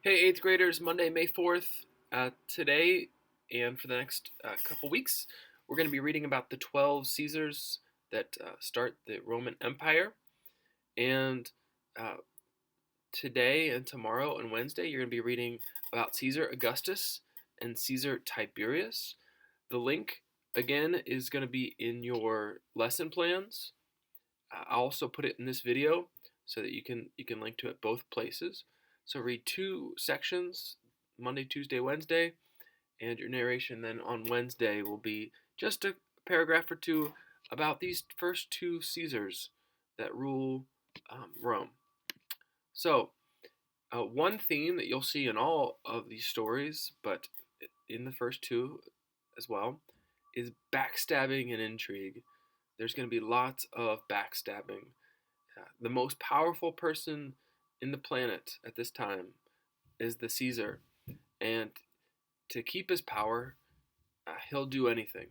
Hey, 8th graders, Monday, May 4th. Today and for the next couple weeks, we're going to be reading about the 12 Caesars that start the Roman Empire. And uh, today and tomorrow and Wednesday, you're going to be reading about Caesar Augustus and Caesar Tiberius. The link, again, is going to be in your lesson plans. I'll also put it in this video so that you can link to it both places. So read two sections, Monday, Tuesday, Wednesday, and your narration then on Wednesday will be just a paragraph or two about these first two Caesars that rule Rome. So one theme that you'll see in all of these stories, but in the first two as well, is backstabbing and intrigue. There's going to be lots of backstabbing. The most powerful person in the planet at this time is the Caesar, and to keep his power, he'll do anything.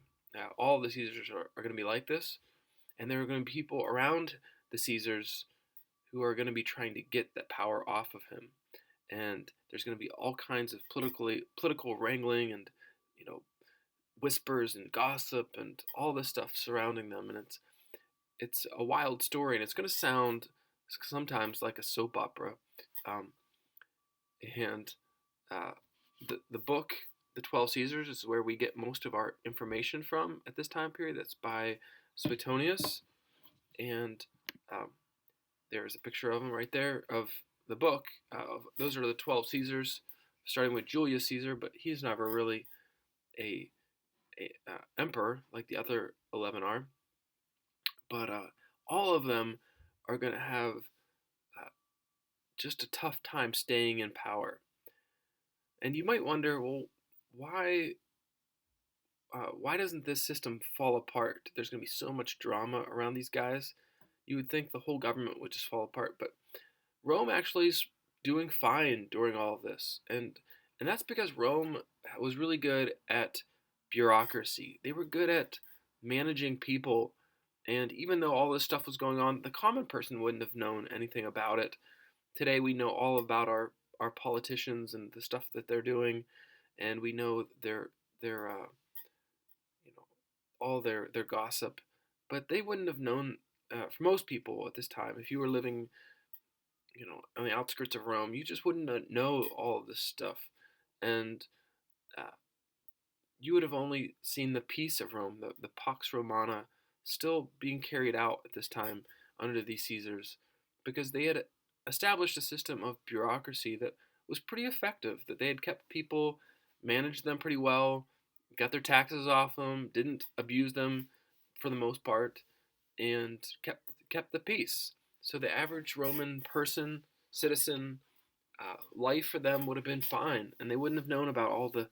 All the Caesars are going to be like this, and there are going to be people around the Caesars who are going to be trying to get that power off of him, and there's going to be all kinds of political wrangling and you know whispers and gossip and all this stuff surrounding them, and it's a wild story, and it's going to sound sometimes like a soap opera. Um, and uh, the book, The 12 Caesars, is where we get most of our information from at this time period. That's by Suetonius, and um, there's a picture of him right there of the book. Those are the 12 Caesars, starting with Julius Caesar, but he's never really a, a emperor like the other 11 are. But all of them are going to have uh, just a tough time staying in power. And you might wonder, well, why why doesn't this system fall apart? There's going to be so much drama around these guys. You would think the whole government would just fall apart, but Rome actually is doing fine during all of this, and that's because Rome was really good at bureaucracy. They were good at managing people, and even though all this stuff was going on, the common person wouldn't have known anything about it. Today we know all about our politicians and the stuff that they're doing, and we know their all their gossip, but they wouldn't have known. For most people at this time, if you were living on the outskirts of Rome, you just wouldn't know all of this stuff, and uh, you would have only seen the peace of Rome, the Pax Romana, still being carried out at this time under these Caesars, because they had established a system of bureaucracy that was pretty effective. That they had kept people, managed them pretty well, got their taxes off them, didn't abuse them for the most part, and kept the peace. So the average Roman person, citizen, life for them would have been fine, and they wouldn't have known about all the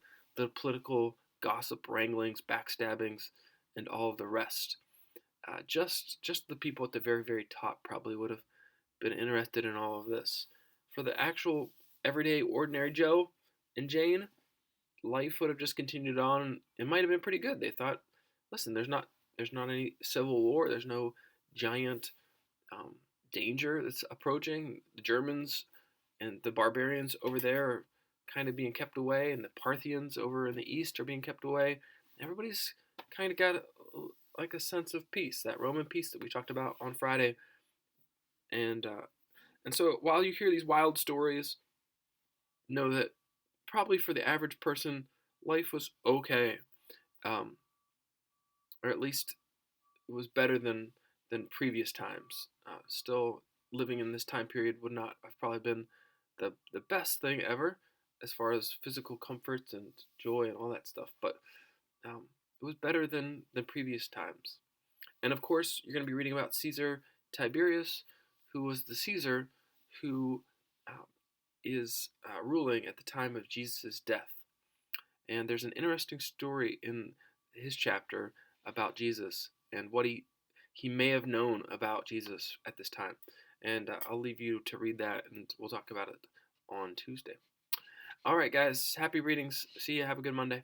political gossip, wranglings, backstabbings, and all of the rest. Just the people at the very very top probably would have been interested in all of this. For the actual everyday ordinary Joe and Jane, life would have just continued on. It might have been pretty good. They thought, listen, there's not any civil war. There's no giant um, danger that's approaching. The Germans and the barbarians over there are kind of being kept away, and the Parthians over in the east are being kept away. Everybody's kind of got like a sense of peace, that Roman peace that we talked about on Friday. And so while you hear these wild stories, know that probably for the average person, life was okay, um, or at least it was better than previous times. Still, living in this time period would not have probably been the best thing ever as far as physical comforts and joy and all that stuff, but it was better than previous times. And of course, you're going to be reading about Caesar Tiberius, who was the Caesar who um, is ruling at the time of Jesus' death. And there's an interesting story in his chapter about Jesus and what he may have known about Jesus at this time. And I'll leave you to read that, and we'll talk about it on Tuesday. All right, guys. Happy readings. See you. Have a good Monday.